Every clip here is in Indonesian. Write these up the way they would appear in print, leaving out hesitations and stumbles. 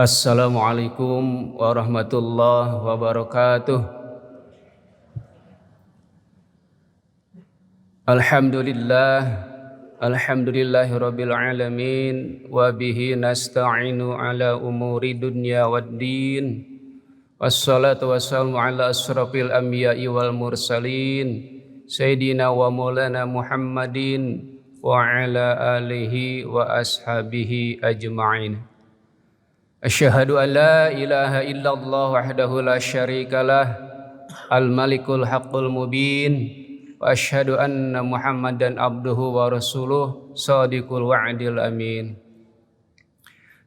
Assalamualaikum warahmatullahi wabarakatuh. Alhamdulillahirabbil alamin wa bihi nasta'inu ala umuri dunya waddin. Wassalatu wassalamu ala asyrafil anbiya'i wal mursalin sayyidina wa maulana Muhammadin wa ala alihi wa ashabihi ajma'in. Asyhadu an la ilaha illallah wahdahu la syarikalah al-malikul haqqul mubin wa asyhadu anna Muhammadan abduhu wa rasuluh shadiqul wa'dil amin.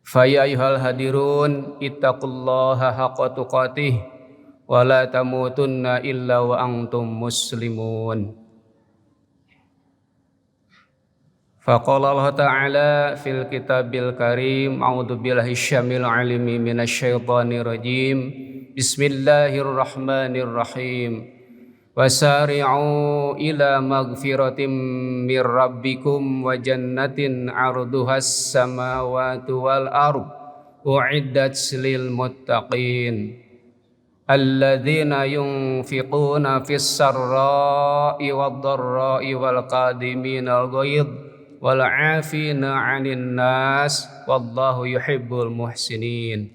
Fa ya ayyuhal hadirun ittaqullaha haqqa tuqatih wa la tamutunna illa wa antum muslimun. Faqala Allah Ta'ala fil kitabil karim a'udzu billahi syamil alimi minasyaitonir rajim. Bismillahirrahmanirrahim. Wasari'u ila magfiratim mir rabbikum wa jannatin 'arduhas samawati wal ard u'iddat lil muttaqin alladzina yunfiquna fis sarra'i wad dharra'i wal qadiminal ghaidh wal 'afina 'anil nas wallahu yuhibbul muhsinin.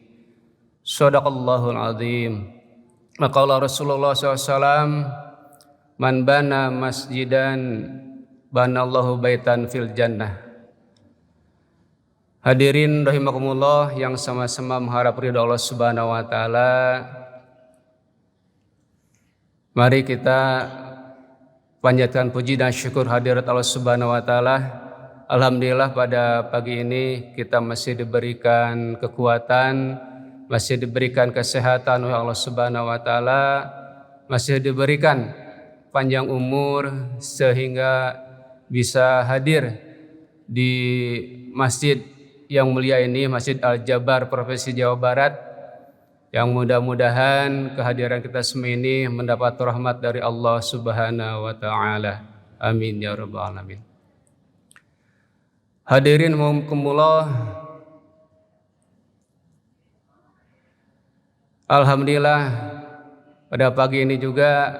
Shadaqallahul azim. Maqala Rasulullah SAW, man bana masjidan banallahu baitan fil jannah. Hadirin rahimakumullah yang sama-sama mengharap ridha Allah Subhanahu wa taala. Mari kita panjatkan puji dan syukur hadirat Allah Subhanahu wa taala. Alhamdulillah pada pagi ini kita masih diberikan kekuatan, masih diberikan kesehatan oleh Allah Subhanahu wa taala, masih diberikan panjang umur sehingga bisa hadir di masjid yang mulia ini, Masjid Al-Jabar Provinsi Jawa Barat, yang mudah-mudahan kehadiran kita semua ini mendapat rahmat dari Allah Subhanahu wa taala. Amin ya rabbal alamin. Hadirin rahimakumullah, alhamdulillah pada pagi ini juga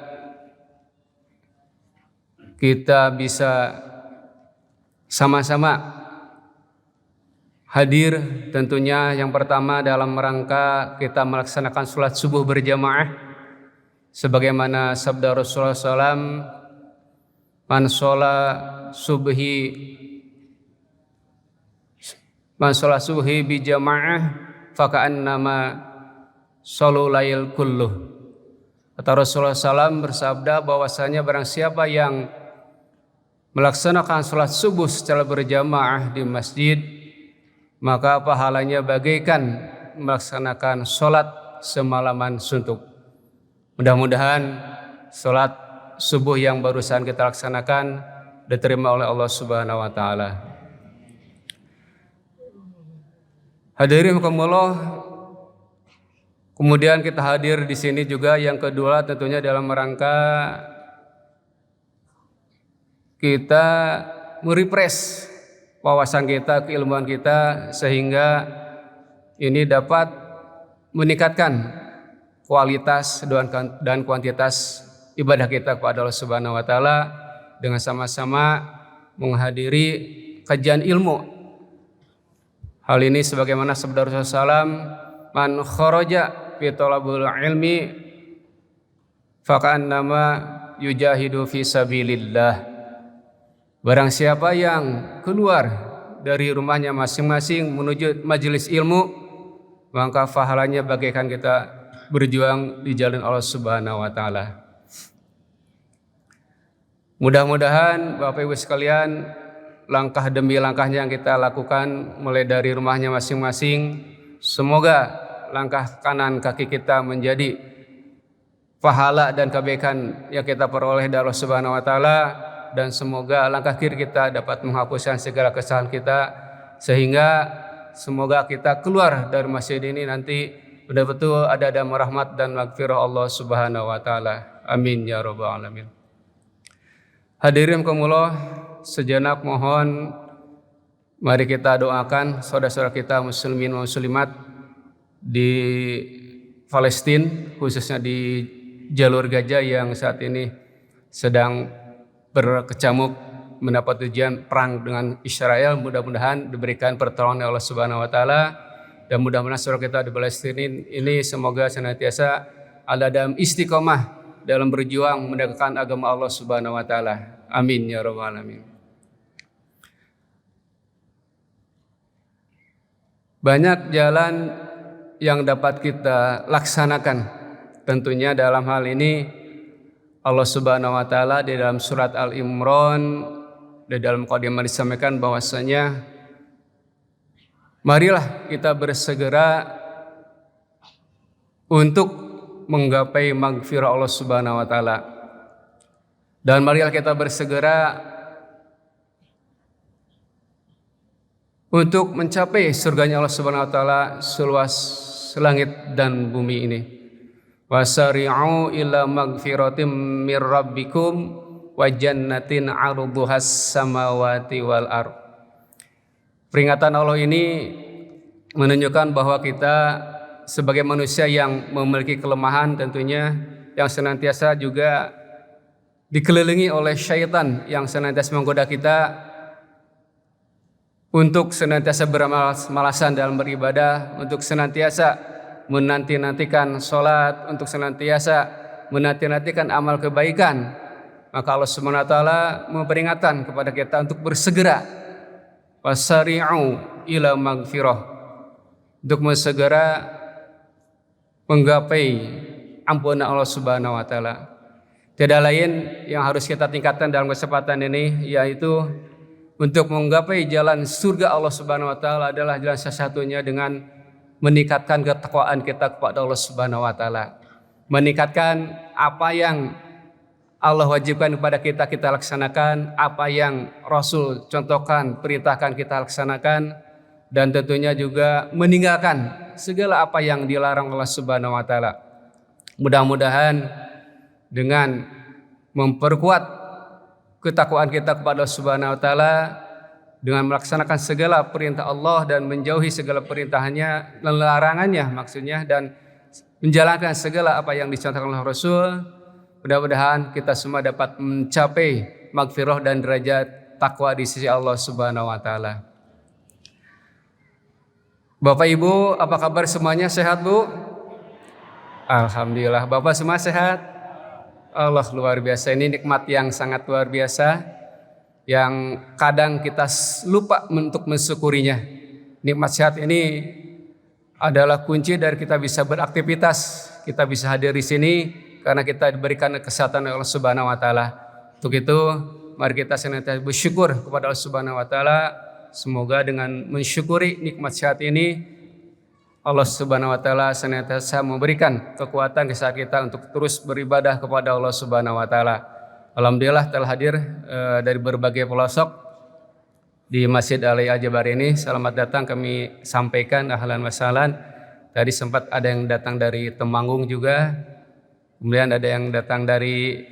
kita bisa sama-sama hadir, tentunya yang pertama dalam rangka kita melaksanakan sholat subuh berjamaah sebagaimana sabda Rasulullah SAW, man sholat subuhi bi jamaah faka'annama sholul lail kulluh. Kata Rasulullah SAW bersabda bahwasanya barang siapa yang melaksanakan sholat subuh secara berjamaah di masjid, maka pahalanya bagaikan melaksanakan sholat semalaman suntuk. Mudah-mudahan sholat subuh yang barusan kita laksanakan diterima oleh Allah Subhanahu wa taala. Hadirin rahimakumullah, kemudian kita hadir di sini juga yang kedua tentunya dalam rangka kita merefresh wawasan kita, keilmuan kita, sehingga ini dapat meningkatkan kualitas dan kuantitas ibadah kita kepada Allah Subhanahu wa taala dengan sama-sama menghadiri kajian ilmu. Hal ini sebagaimana sabda Rasulullah SAW, man kharaja fi talabul ilmi faka'annama yujahidu fi sabilillah. Barang siapa yang keluar dari rumahnya masing-masing menuju majelis ilmu, maka pahalanya bagaikan kita berjuang di jalan Allah Subhanahu wa taala. Mudah-mudahan Bapak Ibu sekalian, langkah demi langkahnya yang kita lakukan mulai dari rumahnya masing-masing, semoga langkah kanan kaki kita menjadi pahala dan kebaikan yang kita peroleh dari Allah Subhanahu wa taala, dan semoga langkah kiri kita dapat menghapuskan segala kesalahan kita, sehingga semoga kita keluar dari masjid ini nanti betul-betul ada rahmat dan maghfirah Allah Subhanahu wa taala. Amin ya rabbal alamin. Hadirin rahimakumullah, sejenak mohon mari kita doakan saudara-saudara kita muslimin muslimat di Palestina, khususnya di jalur Gaza yang saat ini sedang berkecamuk mendapat ujian perang dengan Israel. Mudah-mudahan diberikan pertolongan Allah Subhanahu wa taala, dan mudah-mudahan saudara kita di Palestina ini semoga senantiasa ada dalam istiqomah dalam berjuang menegakkan agama Allah Subhanahu wa taala. Amin ya rabbal alamin. Banyak jalan yang dapat kita laksanakan. Tentunya dalam hal ini Allah Subhanahu wa taala di dalam surat Al-Imran di dalam mukadimah disampaikan bahwasanya marilah kita bersegera untuk menggapai maghfirah Allah Subhanahu wa taala. Dan marilah kita bersegera untuk mencapai surganya Allah Subhanahu wa taala seluas langit dan bumi ini. Wasari'u ila maghfiratim mir rabbikum wa jannatin 'arduhas samawati wal ard. Peringatan Allah ini menunjukkan bahwa kita sebagai manusia yang memiliki kelemahan, tentunya yang senantiasa juga dikelilingi oleh syaitan yang senantiasa menggoda kita untuk senantiasa bermalas-malasan dalam beribadah, untuk senantiasa menanti-nantikan sholat, untuk senantiasa menanti-nantikan amal kebaikan. Maka Allah Subhanahu wa taala memperingatkan kepada kita untuk bersegera, wasari'u ila maghfirah, untuk bersegera menggapai ampunan Allah Subhanahu wa taala. Tidak lain yang harus kita tingkatkan dalam kesempatan ini, yaitu untuk menggapai jalan surga Allah Subhanahu wa taala adalah jalan salah satunya dengan meningkatkan ketakwaan kita kepada Allah Subhanahu wa taala. Meningkatkan apa yang Allah wajibkan kepada kita, kita laksanakan. Apa yang Rasul contohkan, perintahkan, kita laksanakan. Dan tentunya juga meninggalkan segala apa yang dilarang Allah Subhanahu wa taala. Mudah-mudahan dengan memperkuat ketakwaan kita kepada Allah Subhanahu wa taala, dengan melaksanakan segala perintah Allah dan menjauhi segala perintahnya dan larangannya maksudnya, dan menjalankan segala apa yang dicontohkan oleh Rasul, mudah-mudahan kita semua dapat mencapai maghfirah dan derajat takwa di sisi Allah Subhanahu wa taala. Bapak Ibu, apa kabar semuanya? Sehat Bu? Alhamdulillah. Bapak semua sehat? Allah, luar biasa. Ini nikmat yang sangat luar biasa, yang kadang kita lupa untuk mensyukurinya. Nikmat sehat ini adalah kunci dari kita bisa beraktivitas, kita bisa hadir di sini karena kita diberikan kesehatan oleh Allah Subhanahu wa taala. Untuk itu, mari kita senantiasa bersyukur kepada Allah Subhanahu wa taala. Semoga dengan mensyukuri nikmat sehat ini, Allah Subhanahu wa taala senantiasa memberikan kekuatan kesaat kita untuk terus beribadah kepada Allah Subhanahu wa taala. Alhamdulillah telah hadir dari berbagai pelosok di Masjid Al-Jabar ini. Selamat datang kami sampaikan, ahlan wa sahlan. Tadi sempat ada yang datang dari Temanggung juga. Kemudian ada yang datang dari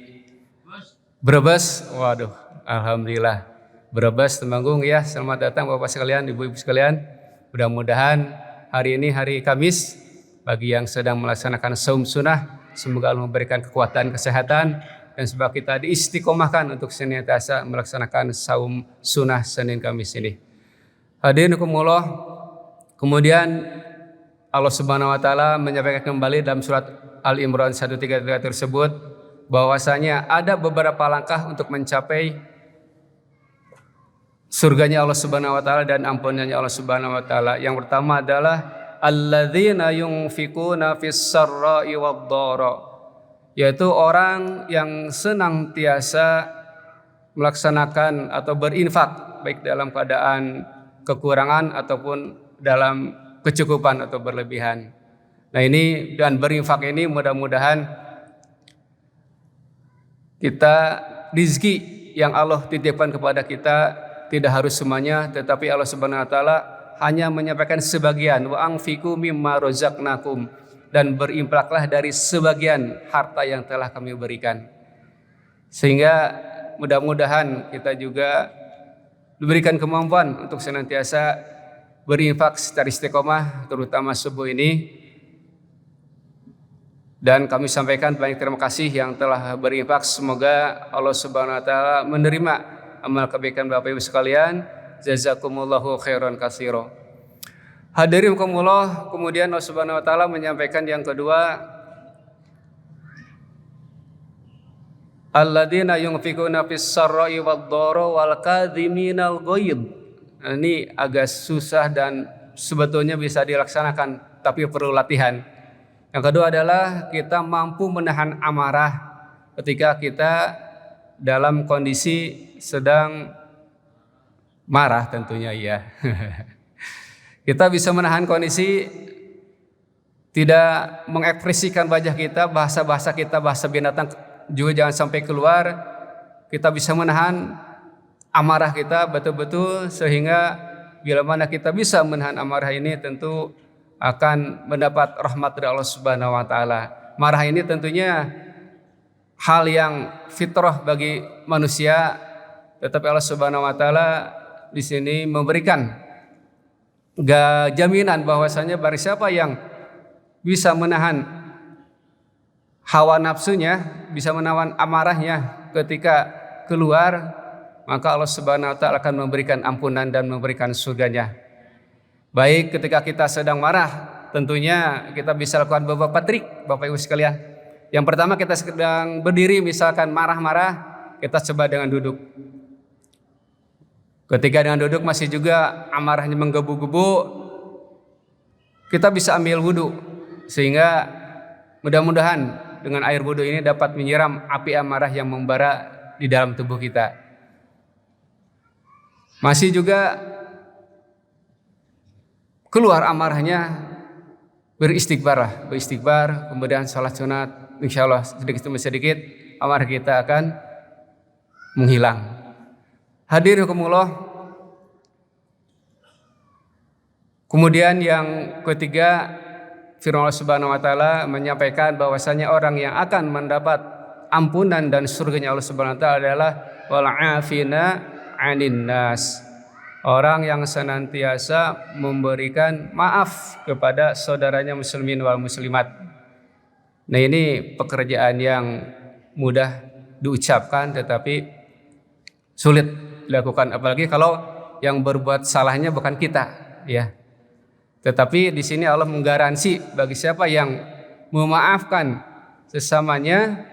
Brebes. Waduh, alhamdulillah. Brebes, Temanggung ya. Selamat datang Bapak sekalian, Ibu-ibu sekalian. Mudah-mudahan hari ini hari Kamis, bagi yang sedang melaksanakan saum sunnah, semoga Allah memberikan kekuatan, kesehatan, dan sebab kita diistiqomahkan untuk senantiasa melaksanakan saum sunnah Senin Kamis ini. Hadirin hukumullah, kemudian Allah Subhanahu wa taala menyampaikan kembali dalam surat Al-Imran 133 tersebut bahwasanya ada beberapa langkah untuk mencapai surganya Allah Subhanahu wa taala dan ampunannya Allah Subhanahu wa taala. Yang pertama adalah alladzina yunfikuna fis sarra'i wad-dharra, yaitu orang yang senantiasa melaksanakan atau berinfak baik dalam keadaan kekurangan ataupun dalam kecukupan atau berlebihan. Nah ini, dan berinfak ini mudah-mudahan kita rizki yang Allah titipkan kepada kita tidak harus semuanya, tetapi Allah Subhanahu wa taala hanya menyampaikan sebagian. Wa anfiqu mimma razaqnakum, dan berinfaklah dari sebagian harta yang telah kami berikan. Sehingga mudah-mudahan kita juga diberikan kemampuan untuk senantiasa berinfak secara istiqomah, terutama subuh ini. Dan kami sampaikan banyak terima kasih yang telah berinfak. Semoga Allah Subhanahu wa taala menerima amal kebaikan Bapak Ibu sekalian. Jazakumullahu khairan katsira. Hadirin kumullah, kemudian Allah Subhanahu wa taala menyampaikan yang kedua, alladzina yunfikuna fis sarra'i wad-dharra wal kadhiminal ghaidh. Ini agak susah dan sebetulnya bisa dilaksanakan, tapi perlu latihan. Yang kedua adalah kita mampu menahan amarah ketika kita dalam kondisi sedang marah tentunya ya. Kita bisa menahan kondisi tidak mengekspresikan wajah kita, bahasa-bahasa kita, bahasa binatang juga jangan sampai keluar. Kita bisa menahan amarah kita betul-betul, sehingga bila mana kita bisa menahan amarah ini tentu akan mendapat rahmat dari Allah Subhanahu wa taala. Marah ini tentunya hal yang fitrah bagi manusia, tetapi Allah Subhanahu wa taala di sini memberikan jaminan bahwasanya barang siapa yang bisa menahan hawa nafsunya, bisa menahan amarahnya ketika keluar, maka Allah Subhanahu wa taala akan memberikan ampunan dan memberikan surganya. Baik ketika kita sedang marah, tentunya kita bisa lakukan beberapa trik Bapak Ibu sekalian. Yang pertama, kita sedang berdiri misalkan marah-marah, kita coba dengan duduk. Ketika dengan duduk masih juga amarahnya menggebu-gebu, kita bisa ambil wudhu, sehingga mudah-mudahan dengan air wudhu ini dapat menyiram api amarah yang membara di dalam tubuh kita. Masih juga keluar amarahnya, beristighfar, kemudian salat sunat, insyaallah sedikit demi sedikit amarah kita akan menghilang. Hadirukumullah. Kemudian yang ketiga, firman Allah Subhanahu wa taala menyampaikan bahwasanya orang yang akan mendapat ampunan dan surganya Allah Subhanahu wa taala adalah wal 'afina 'anin nas, orang yang senantiasa memberikan maaf kepada saudaranya muslimin wal muslimat. Nah, ini pekerjaan yang mudah diucapkan tetapi sulit dilakukan, apalagi kalau yang berbuat salahnya bukan kita, ya. Tetapi di sini Allah menggaransi bagi siapa yang memaafkan sesamanya,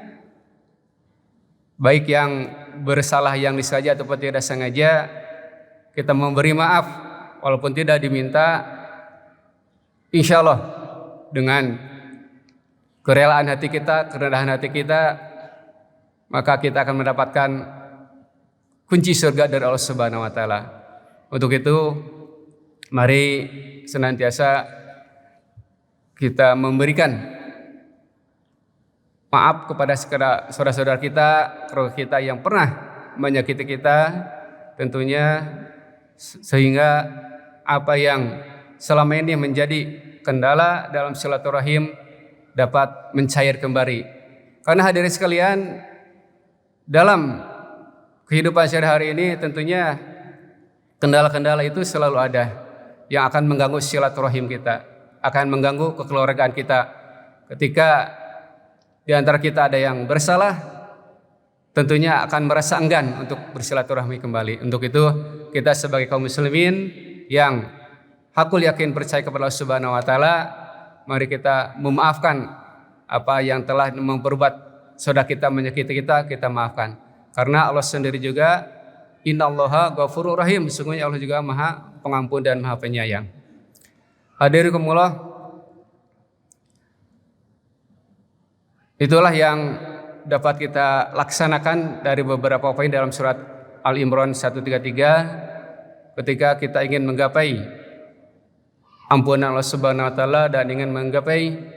baik yang bersalah yang disengaja ataupun tidak sengaja, kita memberi maaf walaupun tidak diminta, insya Allah dengan kerelaan hati kita, kerendahan hati kita, maka kita akan mendapatkan kunci surga dari Allah Subhanahu wa taala. Untuk itu mari senantiasa kita memberikan maaf kepada saudara-saudara kita, keluarga kita yang pernah menyakiti kita, tentunya sehingga apa yang selama ini menjadi kendala dalam silaturahim dapat mencair kembali. Karena hadirin sekalian, dalam kehidupan sehari-hari ini tentunya kendala-kendala itu selalu ada yang akan mengganggu silaturahim kita, akan mengganggu kekeluargaan kita. Ketika di antara kita ada yang bersalah, tentunya akan merasa enggan untuk bersilaturahmi kembali. Untuk itu kita sebagai kaum muslimin yang hakul yakin percaya kepada Allah Subhanahu wa taala, mari kita memaafkan apa yang telah memperbuat saudara kita menyakiti kita, kita maafkan. Karena Allah sendiri juga innallaha ghafurur rahim, sesungguhnya Allah juga Maha Pengampun dan Maha Penyayang. Hadirukumullah, itulah yang dapat kita laksanakan dari beberapa poin dalam surat Al-Imran 133 ketika kita ingin menggapai ampunan Allah Subhanahu wa taala dan ingin menggapai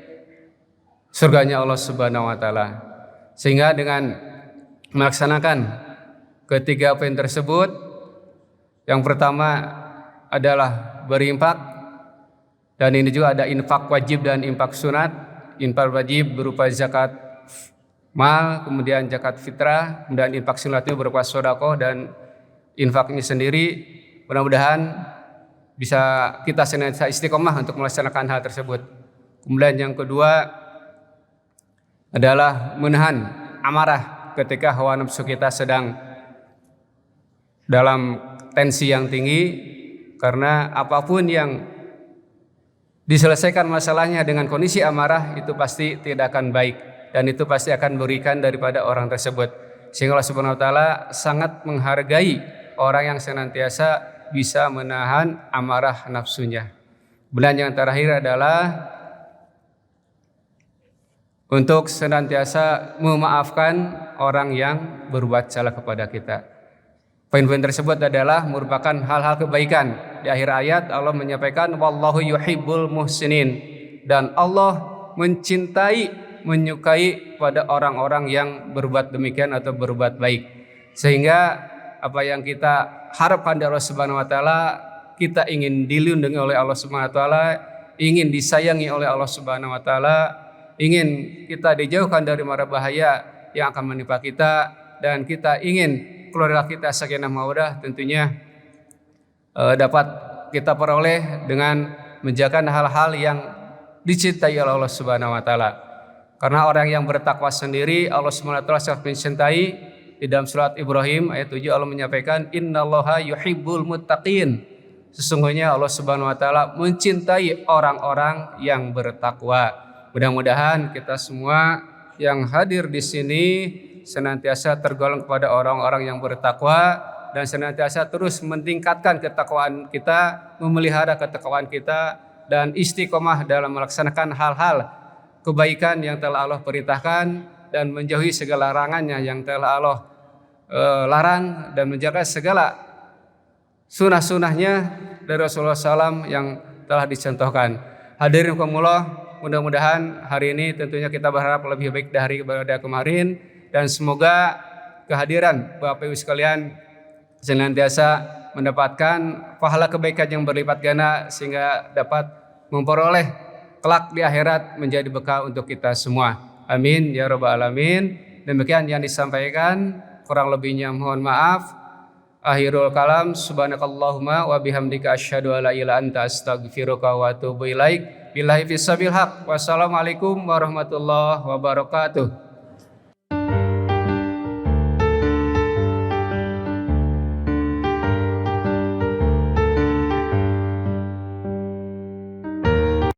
surganya Allah Subhanahu wa taala. Sehingga dengan melaksanakan ketiga poin tersebut, yang pertama adalah berinfak, dan ini juga ada infak wajib dan infak sunat. Infak wajib berupa zakat mal, kemudian zakat fitrah, kemudian infak sunatnya berupa sedekah dan infaknya sendiri. Mudah-mudahan bisa kita senantiasa istiqomah untuk melaksanakan hal tersebut. Kemudian yang kedua adalah menahan amarah ketika hawa nafsu kita sedang dalam tensi yang tinggi, karena apapun yang diselesaikan masalahnya dengan kondisi amarah itu pasti tidak akan baik dan itu pasti akan merugikan daripada orang tersebut. Sehingga Allah Subhanahu wa taala sangat menghargai orang yang senantiasa bisa menahan amarah nafsunya. Kemudian yang terakhir adalah untuk senantiasa memaafkan orang yang berbuat salah kepada kita. Poin-poin tersebut adalah merupakan hal-hal kebaikan. Di akhir ayat Allah menyampaikan wallahu yuhibbul muhsinin, dan Allah mencintai, menyukai pada orang-orang yang berbuat demikian atau berbuat baik. Sehingga apa yang kita harapkan dari Allah Subhanahu wa taala, kita ingin dilindungi oleh Allah Subhanahu wa taala, ingin disayangi oleh Allah Subhanahu wa taala, ingin kita dijauhkan dari mara bahaya yang akan menimpa kita, dan kita ingin keluarga kita sakinah mawaddah tentunya dapat kita peroleh dengan menjaga hal-hal yang dicintai oleh Allah Subhanahu wa taala. Karena orang yang bertakwa sendiri Allah Subhanahu wa taala sangat mencintai. Di dalam surat Ibrahim ayat 7 Allah menyampaikan innallaha yuhibbul muttaqin. Sesungguhnya Allah Subhanahu wa taala mencintai orang-orang yang bertakwa. Mudah-mudahan kita semua yang hadir di sini senantiasa tergolong kepada orang-orang yang bertakwa dan senantiasa terus meningkatkan ketakwaan kita, memelihara ketakwaan kita dan istiqomah dalam melaksanakan hal-hal kebaikan yang telah Allah perintahkan dan menjauhi segala larangannya yang telah Allah larang, dan menjaga segala sunnah-sunnahnya dari Rasulullah SAW yang telah dicontohkan. Hadirin kumullah, mudah-mudahan hari ini tentunya kita berharap lebih baik daripada kemarin, dan semoga kehadiran Bapak Ibu sekalian senantiasa mendapatkan pahala kebaikan yang berlipat ganda sehingga dapat memperoleh kelak di akhirat menjadi bekal untuk kita semua. Amin ya rabbal alamin. Demikian yang disampaikan, kurang lebihnya mohon maaf. Akhirul kalam, subhanakallahumma wa bihamdika asyhadu alla ilaha illa anta astaghfiruka wa atubu ilaik. Billahi fissabil haq. Wassalamualaikum warahmatullahi wabarakatuh.